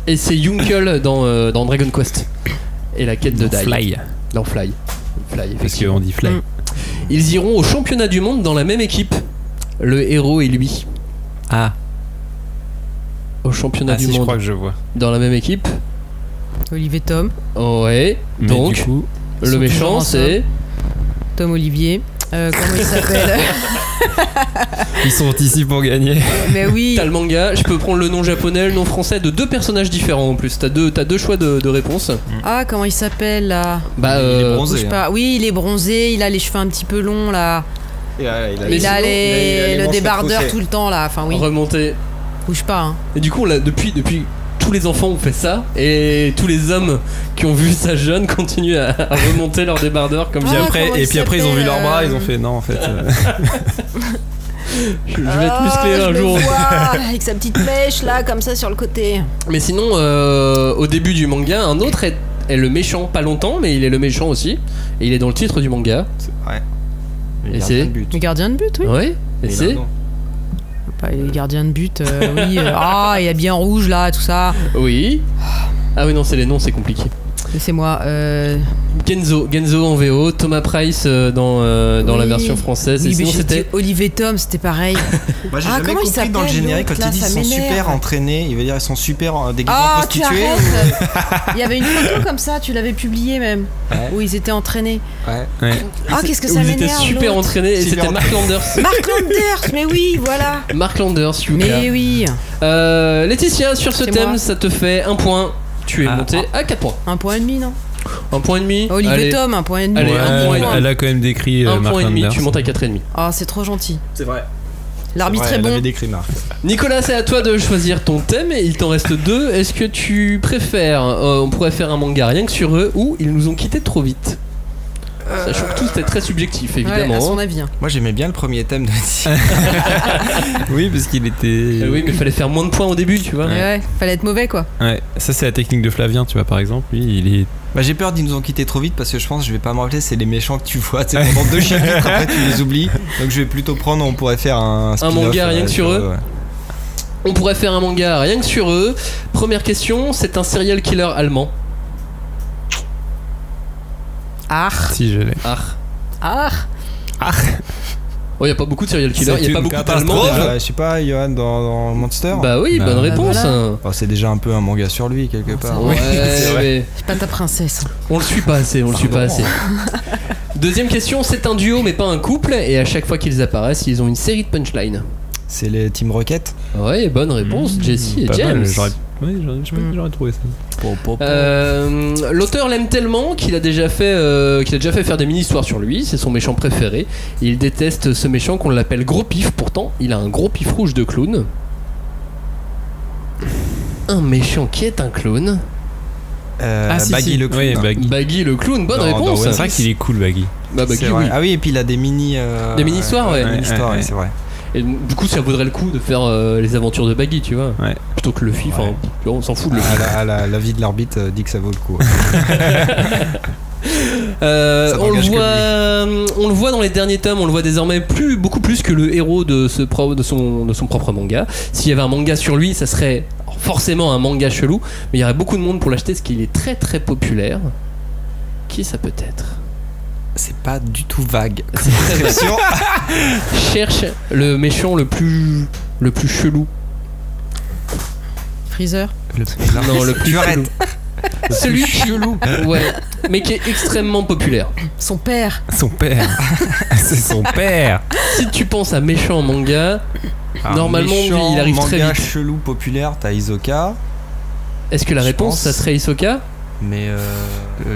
Et c'est Yunkel dans Dragon Quest. Et la quête de Dai. Fly. Dans Fly. Fly, Parce effectivement. qu'on dit Fly. Ils iront au championnat du monde dans la même équipe. Le héros et lui. Ah. Au championnat Ah du si, je monde. crois que je vois. Dans la même équipe. Olivier Tom. Ouais. Mais Donc, du coup, Ils Le sont méchant, toujours c'est. Tom Olivier. Comment il s'appelle? Ils sont ici pour gagner. Mais oui. T'as le manga, je peux prendre le nom japonais, le nom français de 2 personnages différents en plus. T'as deux choix de réponse. Ah, comment il s'appelle là? Bah, Il est bronzé. Bouge pas. Oui, il est bronzé, il a les cheveux un petit peu longs là. Il a Il a le manches débardeur retroussées. tout le temps là. Enfin, oui. Remonter. Bouge pas, hein. Et du coup, depuis tous les enfants ont fait ça, et tous les hommes qui ont vu ça jeune continuent à remonter leur débardeur comme Puis Ah, après, comment et il puis après ils ont vu leurs s'appelle, bras, ils ont fait non en fait. je vais être musclé un je jour. le vois, avec sa petite mèche là, comme ça sur le côté. Mais sinon, au début du manga, un autre est le méchant, pas longtemps, mais il est le méchant aussi. Et il est dans le titre du manga. Ouais. Et c'est. Le gardien de but, oui. Ouais, et c'est. Pas les gardiens de but, oui. Ah, il est habillé en rouge là, tout ça. Oui. Ah oui, non, c'est les noms, c'est compliqué. C'est moi. Genzo en VO, Thomas Price dans la Oui. version française. Oui, Et mais sinon, j'ai c'était. dit Olivier Tom, c'était pareil. Moi j'ai Ah, jamais comment il compris dans le s'appelle, générique quand l'autre, ils là, disent ça ils sont super m'énerve. entraînés, il veut dire ils sont super déguisés en Ah, tu prostituées. arrêtes. Il y avait une photo comme ça, tu l'avais publiée même, Ouais. où ils étaient entraînés. Ouais. Ah, qu'est-ce que Où ça ils étaient m'énerve. super l'autre. entraînés, et Super c'était Mark Landers. Mark Landers, mais oui, voilà. Mark Landers, Yuka. Mais oui. Laetitia, sur ce C'est thème, moi. ça te fait 1 point. Tu es monté à 4 points. 1,5 point, non? 1,5 point. Olivier Allez. Tom, 1,5 point. Allez, Ouais, un point. elle a quand même décrit 1,5 Mark point, Landers. tu montes à 4,5. Ah, c'est trop gentil. C'est vrai. L'arbitre est Elle bon. avait décrit Marc. Nicolas, c'est à toi de choisir ton thème et il t'en reste 2. Est-ce que tu préfères, on pourrait faire un manga rien que sur eux, ou ils nous ont quittés trop vite? Sachant que tout c'était très subjectif, évidemment. Ouais, à son avis. Hein. Moi j'aimais bien le premier thème de Oui, parce qu'il était. Oui, mais il fallait faire moins de points au début, tu vois. Ouais, fallait être mauvais quoi. Ouais, ça c'est la technique de Flavien, tu vois, par exemple. Lui, il est. Bah j'ai peur d'ils nous ont quitté trop vite parce que je pense, je vais pas me rappeler, c'est les méchants que tu vois, tu sais, pendant 2 chapitres après tu les oublies. Donc je vais plutôt prendre, on pourrait faire un spin-off, manga rien que sur eux. ouais. On pourrait faire un manga rien que sur eux. Première question, c'est un serial killer allemand. Ah. Si, je l'ai. Ah. Oh, y a pas beaucoup de serial killers, y a pas beaucoup d'allemands déjà. Je sais pas, Johan dans Monster. Bah oui, bonne réponse. voilà. Oh, c'est déjà un peu un manga sur lui quelque part. Ouais, mais C'est pas ta princesse. on le suit pas assez, Deuxième question, c'est un duo mais pas un couple, et à chaque fois qu'ils apparaissent, ils ont une série de punchlines. C'est les Team Rocket. Ouais, bonne réponse, Jessie et Pas James. mal, j'aurais trouvé ça. L'auteur l'aime tellement qu'il a déjà fait faire des mini-histoires sur lui, c'est son méchant préféré. Il déteste ce méchant qu'on l'appelle Gros Pif, pourtant il a un gros pif rouge de clown. Un méchant qui est un clown. Baggy le clown. Oui, Baggy. Baggy le clown, bonne Non, réponse. C'est vrai qu'il est cool, Baggy. Bah Baggy C'est vrai. oui. Ah oui, et puis il a des mini. Des mini-histoires, ouais. Des mini-histoires, Ouais, ouais, c'est vrai. Et du coup ça vaudrait le coup de faire les aventures de Baggy, tu vois. Ouais. Plutôt que Luffy, enfin on s'en fout de Luffy. La vie de l'arbitre dit que ça vaut le coup. On le voit dans les derniers tomes, on le voit désormais beaucoup plus que le héros de son propre manga. S'il y avait un manga sur lui, ça serait forcément un manga chelou, mais il y aurait beaucoup de monde pour l'acheter parce qu'il est très très populaire. Qui ça peut être? C'est pas du tout vague. Cherche le méchant le plus chelou. Freezer. Non, le plus chelou. Celui chelou. Ouais, mais qui est extrêmement populaire. Son père. Son père. C'est son père. Si tu penses à méchant en manga, Un normalement méchant il arrive très manga vite. chelou populaire, t'as Isoka, Est-ce que la je réponse pense. ça serait Hisoka? mais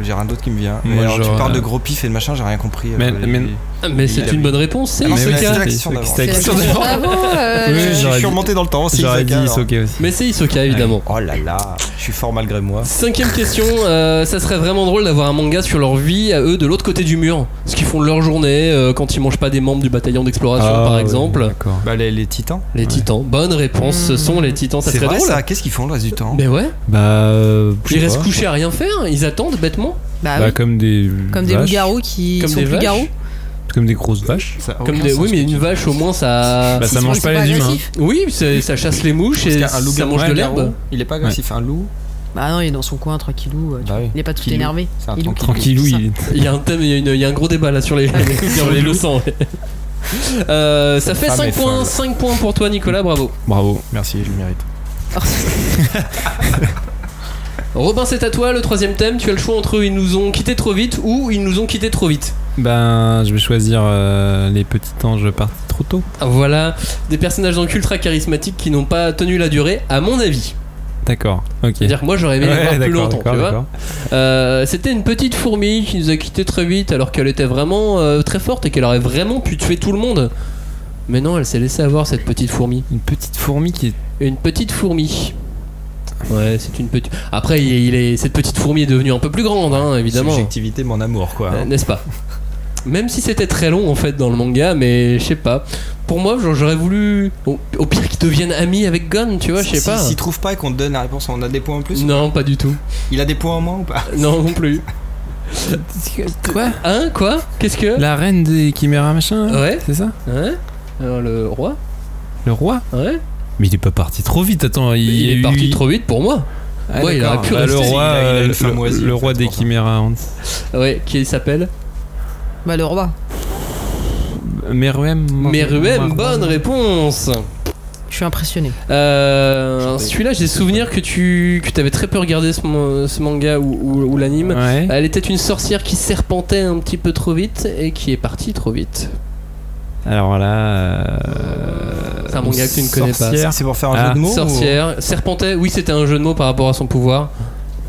j'ai rien d'autre qui me vient. Moi, Mais alors, tu genre, parles de gros pif et de machin, j'ai rien compris. Mais C'est une bonne réponse, c'est Ah non, mais Hisoka. c'est la question d'avant. C'est la question d'avant. Bravo. Je suis remonté dans le temps aussi. J'aurais dit Isoka, alors. Hisoka aussi. Mais c'est Hisoka évidemment. Oh là là, je suis fort malgré moi. 5ème question, ça serait vraiment drôle d'avoir un manga sur leur vie à eux de l'autre côté du mur. Ce qu'ils font de leur journée quand ils mangent pas des membres du bataillon d'exploration par ouais, exemple. D'accord. Bah les titans. Les titans, bonne réponse, ce sont les titans, ça C'est serait vrai drôle. ça, qu'est-ce qu'ils font le reste du temps? Mais ouais, Bah. je sais ils restent pas. couchés à rien faire, ils attendent bêtement. Bah Bah, oui. comme des. Comme des vaches. loups-garous qui Comme sont des plus vaches. garous. Comme des grosses vaches. Ça a Comme aucun des... sens Oui, ce mais que tu une dis. vache au moins ça. Bah, ça Ils mange sont pas pas les humains. agressifs. Oui, ça chasse les mouches et Parce qu'un loup ça mange de l'herbe. Il est pas agressif, un loup. Bah non, il est dans son coin tranquillou. Bah oui. Il est pas tout Tranquillou. énervé. C'est un Il est Tranquillou, Ça. il. Il y a un thème, il y a un gros débat là sur les le sang. Ça fait femme 5 est points, folle. 5 points pour toi Nicolas, bravo. Bravo. Merci, je le mérite. Robin, c'est à toi le troisième thème. Tu as le choix entre ils nous ont quittés trop vite ou ils nous ont quittés trop vite. Ben, je vais choisir les petits anges partis trop tôt. Voilà, des personnages donc ultra charismatiques qui n'ont pas tenu la durée, à mon avis. D'accord, ok. C'est-à-dire que moi j'aurais aimé les voir plus longtemps, tu vois. D'accord. C'était une petite fourmi qui nous a quittés très vite alors qu'elle était vraiment très forte et qu'elle aurait vraiment pu tuer tout le monde. Mais non, elle s'est laissée avoir cette petite fourmi. Une petite fourmi qui est... Une petite fourmi. Ouais, c'est une petite... Après, cette petite fourmi est devenue un peu plus grande, hein, évidemment. Subjectivité, mon amour, quoi. N'est-ce pas? Même si c'était très long en fait dans le manga, mais je sais pas. Pour moi, j'aurais voulu au pire qu'ils deviennent amis avec Gon, tu vois, je sais pas. S'il trouve pas et qu'on te donne la réponse, on a des points en plus? Non, pas du tout. Il a des points en moins ou pas? Non, non plus. Quoi? Hein? Quoi? Qu'est-ce que? La reine des chiméras machin? Ouais. C'est ça? Ouais. Alors le roi? Le roi? Ouais. Mais il est pas parti trop vite, attends. Il est parti trop vite pour moi. Ah, ouais, il aurait pu rester. Le roi, il a une femme moisie, le en roi fait, des pour ça. chiméras. Ouais, qui il s'appelle? Bah, le roi. Meruem. Bonne réponse. Je suis impressionné. Celui-là, j'ai souvenir que t'avais très peu regardé ce manga ou l'anime. Ouais. Elle était une sorcière qui serpentait un petit peu trop vite et qui est partie trop vite. Alors là. C'est un manga que tu ne connais pas. C'est pour faire un jeu de mots? Sorcière, serpentait, oui, c'était un jeu de mots par rapport à son pouvoir.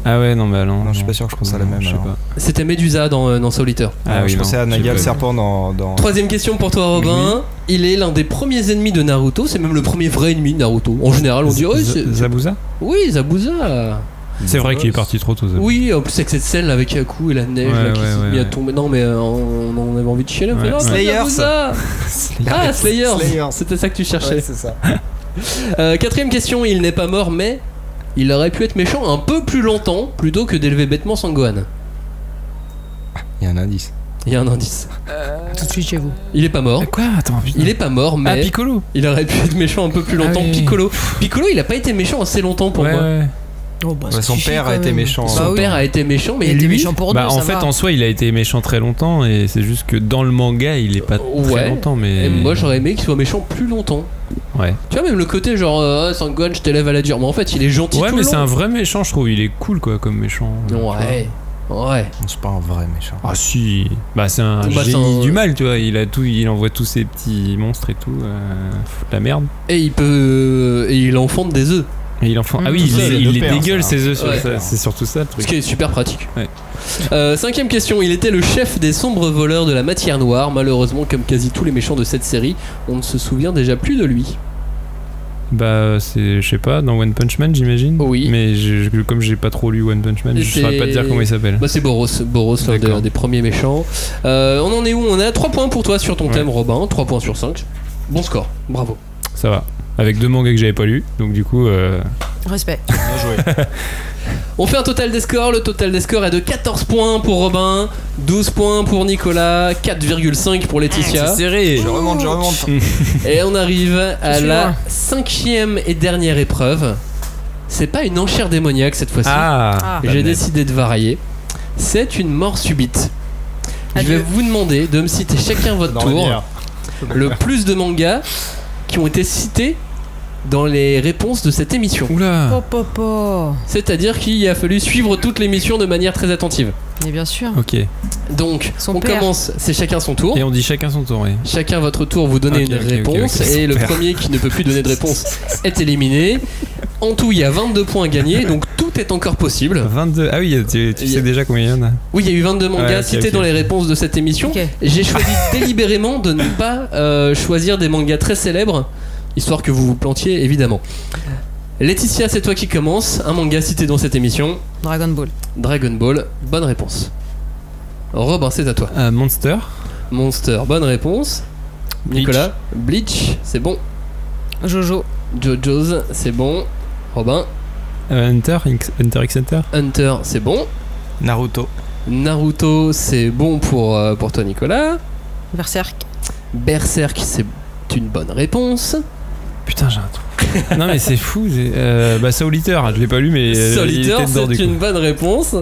Ah ouais, non, bah non. Non, je suis pas sûr que je pense à la même. Je sais alors. pas. C'était Medusa dans Soul Eater. Ah oui, je pensais non, à Naga le je- serpent dans. Troisième question pour toi, Robin. Il est l'un des premiers ennemis de Naruto. C'est même le premier vrai ennemi de Naruto. En général, on dirait. Zabuza? Oui, Zabuza. C'est vrai qu'il est parti trop tôt, Zabuza. Oui, en plus avec cette scène là avec Haku et la neige Ouais, là, qui ouais, s'est ouais, mis à ouais. tomber. Non, mais on avait envie de chialer. On fait, Ouais. non, c'est Slayers. Zabuza. Ah, Slayers. C'était ça que tu cherchais. Ouais, c'est ça. Quatrième question. Il n'est pas mort, mais il aurait pu être méchant un peu plus longtemps plutôt que d'élever bêtement Sangohan. Il y a un indice. Il y a un indice. Tout de suite chez vous. Il est pas mort. Quoi? Attends, putain. Il est pas mort, mais Ah, Piccolo. il aurait pu être méchant un peu plus longtemps. Ah oui. Piccolo, il a pas été méchant assez longtemps pour Ouais, moi. ouais. Oh, bah, Ouais, ça son suffit père quand a été même. méchant. Bah Son oui. père a été méchant, mais Il était lui, méchant pour Bah nous, en ça fait va. en soi il a été méchant très longtemps et c'est juste que dans le manga il est pas Ouais. très longtemps mais... et moi j'aurais aimé qu'il soit méchant plus longtemps. Ouais. Tu vois, même le côté genre Sangohan, je t'élève à la dure, mais en fait il est gentil Ouais tout mais le c'est long. un vrai méchant je trouve, il est cool quoi comme méchant. Ouais. C'est pas un vrai méchant. Ah si, bah c'est un Bah, c'est génie un- du mal tu vois, il envoie tous ces petits monstres et tout, foutre la merde. Et il enfante des œufs. Et il en fait... Ah oui, Tout ça, il c'est les de pair, dégueule ça. ses œufs, Ouais. c'est surtout ça le truc. Ce qui est super pratique. Ouais. Cinquième question. Il était le chef des sombres voleurs de la matière noire. Malheureusement, comme quasi tous les méchants de cette série, on ne se souvient déjà plus de lui. Bah c'est, je sais pas, dans One Punch Man j'imagine. Oui. Mais comme j'ai pas trop lu One Punch Man, Et je saurais pas te dire comment il s'appelle. Bah c'est Boros, l'un D'accord. des premiers méchants. On en est où? On est à 3 points pour toi sur ton Ouais. thème, Robin. 3 points sur 5. Bon score, bravo. Ça va. Avec 2 mangas que j'avais pas lu, donc du coup... Respect. Bien joué. On fait un total des scores. Le total des scores est de 14 points pour Robin, 12 points pour Nicolas, 4,5 pour Laetitia. C'est serré. Je remonte. Et on arrive à C'est la sûr. 5e et dernière épreuve. C'est pas une enchère démoniaque cette fois-ci. Ah. J'ai décidé de varier. C'est une mort subite. Je vais Adieu. vous demander de me citer chacun votre Dans la tour bière. le plus de mangas qui ont été cités dans les réponses de cette émission. Oula. C'est-à-dire qu'il a fallu suivre toute l'émission de manière très attentive. Mais bien sûr. Ok. Donc, Son on père. commence, c'est chacun son tour. Et on dit chacun son tour, oui. Chacun votre tour, vous donnez Ok, une ok, ok, réponse ok, et le super. premier qui ne peut plus donner de réponse est éliminé. En tout, il y a 22 points gagnés, donc tout est encore possible. 22. Ah oui, tu sais déjà combien il y en a. Oui, il y a eu 22 mangas Ouais, ok, cités ok. dans les réponses de cette émission. Ok. J'ai choisi délibérément de ne pas choisir des mangas très célèbres, histoire que vous vous plantiez évidemment. Laetitia, c'est toi qui commence. Un manga cité dans cette émission. Dragon Ball. Dragon Ball, bonne réponse. Robin, c'est à toi. Monster. Monster, bonne réponse. Bleach. Nicolas, Bleach, c'est bon. Jojo. JoJo's, c'est bon. Robin, Hunter x Hunter. Hunter, c'est bon. Naruto. Naruto, c'est bon pour toi, Nicolas. Berserk. Berserk, c'est une bonne réponse. Putain, j'ai un truc. Non mais c'est fou. Bah Soul Eater, je l'ai pas lu mais Soul il Eater, était dedans du c'est coup. une bonne réponse.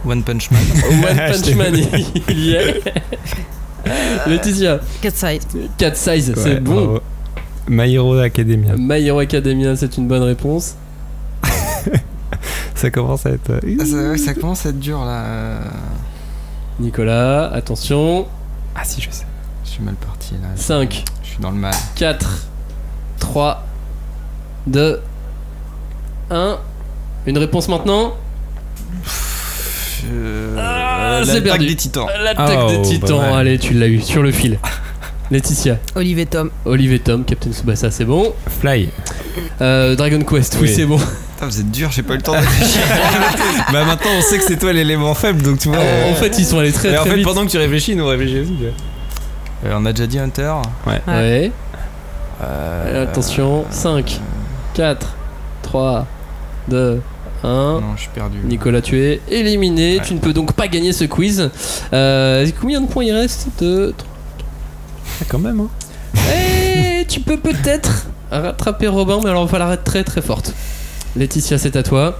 One Punch Man. One Punch Man, il y est. Laetitia, Cat Size. Cat Size, c'est Ouais, bon. bravo. My Hero Academia. My Hero Academia, c'est une bonne réponse. Ça commence à être. Ça commence à être dur là. Nicolas, attention. Ah si, je sais. Je suis mal parti là. 5. Je suis dans le mal. 4, 3, 2, 1. Une réponse maintenant. C'est perdu. Des titans. L'attaque des titans. Bah ouais. Allez, tu l'as eu sur le fil. Laetitia. Olive et Tom. Olive et Tom, Captain Tsubasa, c'est bon. Fly. Dragon Quest, oui, Oui. c'est bon. Putain, vous êtes dur, j'ai pas eu le temps de réfléchir. Bah maintenant on sait que c'est toi l'élément faible, donc tu vois. En fait, ils sont allés très Mais en très fait, vite. pendant que tu réfléchis, nous on réfléchit aussi. On a déjà dit Hunter. Ouais. Attention, 5, 4, 3, 2, 1. Non, je suis perdu. Nicolas, tu es éliminé. Ouais. Tu ne peux donc pas gagner ce quiz. Combien de points il reste? 2, 3. Ah, quand même, hein. Et tu peux peut-être rattraper Robin, mais alors il va falloir être très très forte. Laetitia, c'est à toi.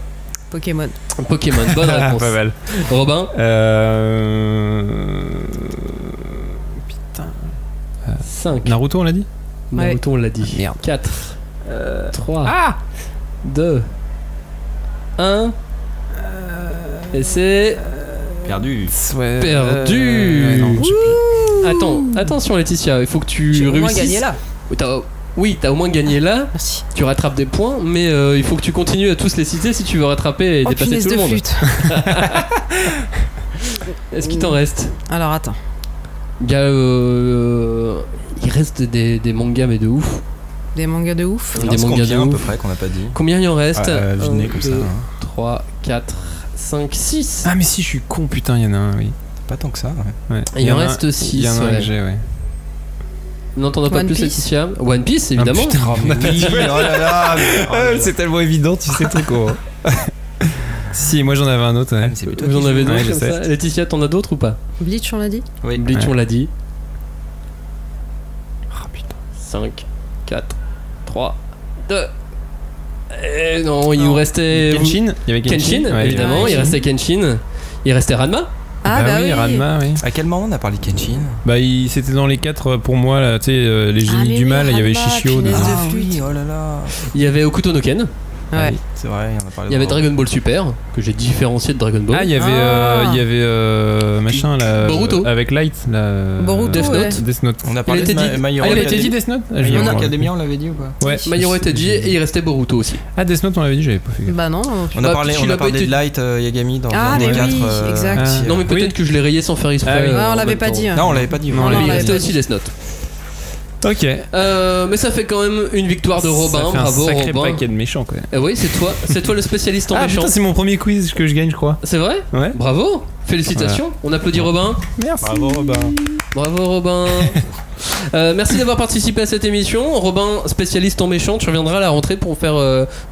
Pokémon. Pokémon, bonne réponse. Pas mal. Robin. Putain. 5. Naruto, on l'a dit? Naruto, on l'a dit. Merde. 4, 3, 2, 1. Et c'est Perdu. perdu. Ouais, non, Attends, attention Laetitia, il faut que tu J'ai au moins réussisses. gagné là. Oui, t'as au moins gagné là. Merci. Tu rattrapes des points, mais il faut que tu continues à tous les citer si tu veux rattraper et Oh, dépasser punaise tout de le monde. flûte. Est-ce qu'il t'en reste? Alors attends. Il reste des mangas, mais de ouf. Des mangas de ouf. Des mangas de à peu ouf. près qu'on n'a pas dit. Combien il en reste? Viné comme ça. 3, 4, 5, 6. Ah mais si, je suis con, putain, il y en a un, oui. Pas tant que ça, ouais. Ouais. Il y en a reste un- 6. Il y en a un que j'ai, ouais. Non, t'en as pas One plus, Piece. Laetitia? One Piece, évidemment. Ah, putain, on a pas dit. Oh là là, C'est tellement évident, tu sais, très con. Si, moi j'en avais un autre. Ouais. c'est plutôt Vous en avez d'autres Ouais, je comme sais. ça? Laetitia, t'en as d'autres ou pas? Bleach, on l'a dit. Oui. Bleach, Ouais. on l'a dit. Oh putain. 5, 4, 3, 2. Et non, il nous restait. Kenshin. Il y avait Kenshin, Kenshin, ouais, évidemment. ouais. Il restait Kenshin. Il restait Ranma. Ah bah oui. Ranma, oui. À quel moment on a parlé de Kenshin? Bah, c'était dans les 4 pour moi, là, tu sais, les génies mais du oui, mal, il y avait Ranma, Shishio. punaise. dedans. de flûte. oui, oh là là. Il y avait Okuto no Ken. Ouais. C'est vrai, on a parlé Il y avait Dragon Ball Super, que j'ai différencié de Dragon Ball. Ah, il y avait machin là. Boruto. Avec Light, là. Boruto, Death ouais. Note. Death Note. On a parlé était de dit- My Ah, Hero il avait été dit Academia. Death Note My Hero On a- Academia, on l'avait dit ou pas? Ouais. My Hero Itachi et il restait Boruto aussi. Ah, Death Note, on l'avait dit, j'avais pas fait gaffe. Bah non. On Bah, a parlé, tu on l'as a pas parlé été- de Light Yagami dans Ah un des mais 4. oui, exact. Ah. Non, mais peut-être Oui. que je l'ai rayé sans faire exprès. Ah oui. Ouais, on en l'avait même pas temps. dit. hein. Non, on l'avait pas dit. Non, Non, on mais il l'avait restait pas aussi dit. Death Note. Ok. Mais ça fait quand même une victoire de Robin. Ça fait Bravo un sacré Robin. paquet de méchants, quoi. Oui, c'est toi le spécialiste en Ah méchant. putain, c'est mon premier quiz que je gagne, je crois. C'est vrai? Ouais. Bravo. Félicitations. On applaudit Robin. Merci. Bravo Robin. Bravo Robin. Merci d'avoir participé à cette émission. Robin, spécialiste en méchant, tu reviendras à la rentrée pour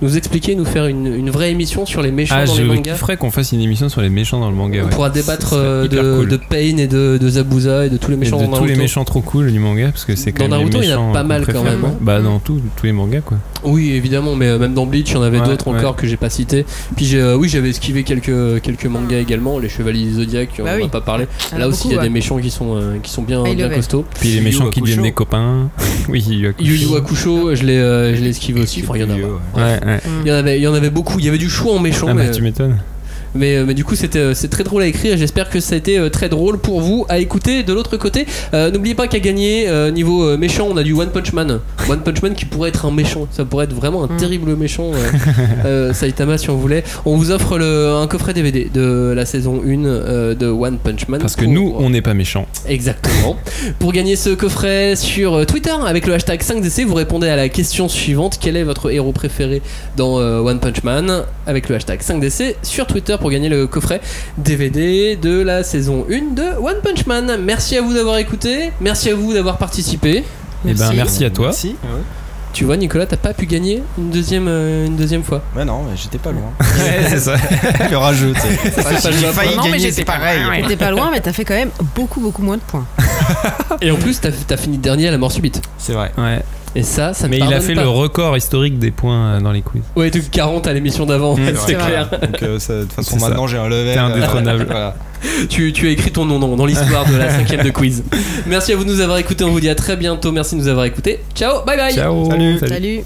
nous expliquer, nous faire une vraie émission sur les méchants Ah, dans je les mangas. ferais qu'on fasse une émission sur les méchants dans le manga. On Ouais. pourra débattre Ça serait hyper cool. de Pain et de Zabuza et de tous les Et méchants de dans tous les Naruto. méchants trop cool du manga, parce que c'est quand Dans même Naruto, les il y en a méchants pas mal qu'on quand préfère, même. quoi. Bah, dans tous les mangas, quoi. Oui, évidemment, mais même dans Bleach, il y en avait Ouais, d'autres ouais. encore que j'ai pas cités. Puis j'avais esquivé quelques mangas également, les Chevaliers du Zodiac, on Bah en oui. a pas parlé. Il y en a Là aussi, il y a beaucoup, des ouais. méchants qui sont bien, High bien level. costauds. Puis les Yu méchants qui Hakusho. deviennent des copains. Oui, Yu Hakusho. Yu Yu Hakusho, je l'ai esquivé aussi. Enfin, il y en a. Vieux, ouais. Ouais, ouais. Il y en avait beaucoup. Il y avait du choix en méchant. Ah, mais, bah, tu m'étonnes. mais du coup, c'est très drôle à écrire. Et j'espère que ça a été très drôle pour vous à écouter. De l'autre côté, n'oubliez pas qu'à gagner niveau méchant, on a du One Punch Man. One Punch Man qui pourrait être un méchant. Ça pourrait être vraiment un terrible méchant. Saitama, si on voulait. On vous offre un coffret DVD de la saison 1 de One Punch Man. Parce que pour- nous, on n'est pas méchants. Exactement. Pour gagner ce coffret sur Twitter avec le hashtag 5DC, vous répondez à la question suivante: quel est votre héros préféré dans One Punch Man? Avec le hashtag 5DC sur Twitter pour gagner le coffret DVD de la saison 1 de One Punch Man. Merci à vous d'avoir écouté, merci à vous d'avoir participé. Et ben, merci à toi. Merci. Tu vois, Nicolas, t'as pas pu gagner une deuxième fois. Ouais, non, mais j'étais pas loin. Ouais, c'est ça. Le rageux, tu sais. J'ai failli Non, mais gagner, j'étais c'est pareil. T'es pas loin, mais t'as fait quand même beaucoup moins de points. Et en plus, t'as fini dernier à la mort subite. C'est vrai. Ouais. Et ça me Mais il a pardonne fait pas. le record historique des points dans les quiz. Ouais, tout 40 à l'émission d'avant, c'est vrai. clair. Donc, de toute façon, C'est ça. maintenant, j'ai un level. T'es indétrônable. Voilà. Tu as écrit ton nom dans l'histoire de la 5ème de quiz. Merci à vous de nous avoir écoutés, on vous dit à très bientôt, merci de nous avoir écoutés. Ciao, bye bye. Ciao. Salut. Salut.